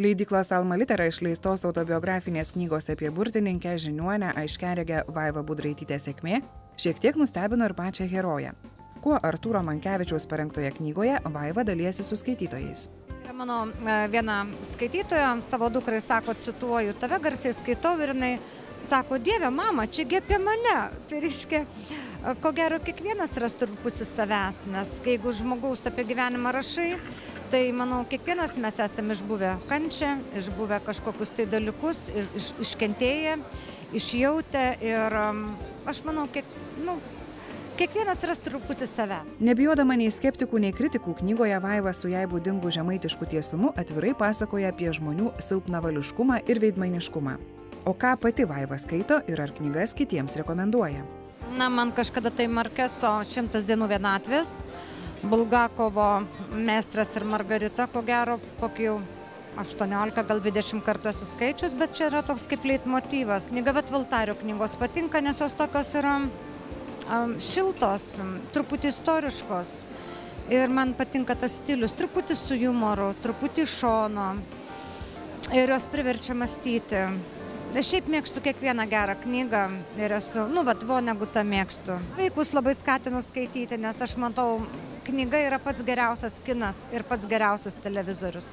Leidyklos Alma Litera išleistos autobiografinės knygos apie burtininkę, žiniuonę, aiškiaregę Vaivą Budraitytę sėkmė šiek tiek nustebino ir pačią heroję. Kuo Artūro Mankevičiaus parengtoje knygoje Vaiva dalijasi su skaitytojais. Mano viena skaitytoja savo dukrai sako, cituoju, tave garsiai skaitau ir jinai sako, Dieve, mama, čiagi apie mane. Tai reiškia, ko gero, kiekvienas ras truputį savęs, nes jeigu žmogaus apie gyvenimą rašai, tai, manau, kiekvienas mes esame išbuvę kančią, išbuvę kažkokius tai dalykus, iškentėję, išjautę ir aš manau, kiekvienas ras truputį savęs. Nebijodama nei skeptikų, nei kritikų, knygoje Vaiva su jai būdingu žemaitišku tiesumu atvirai pasakoja apie žmonių silpnavališkumą ir veidmainiškumą. O ką pati Vaiva skaito ir ar knygas kitiems rekomenduoja? Man kažkada tai Markeso 100 dienų vienatvės, Bulgakovo Meistras ir Margarita, ko gero, kokį jau 18, gal 20 kartų esu skaičius, bet čia yra toks kaip leitmotyvas. Knyga Valtario knygos patinka, nes jos tokios yra šiltos, truputį istoriškos. Ir man patinka tas stilius, truputį su jumoru, truputį iš šono. Ir jos priverčia mąstyti. Šiaip mėgstu kiekvieną gerą knygą ir esu, Vonegutą mėgstu. Vaikus labai skatinu skaityti, nes aš matau, knyga yra pats geriausias kinas ir pats geriausias televizorius.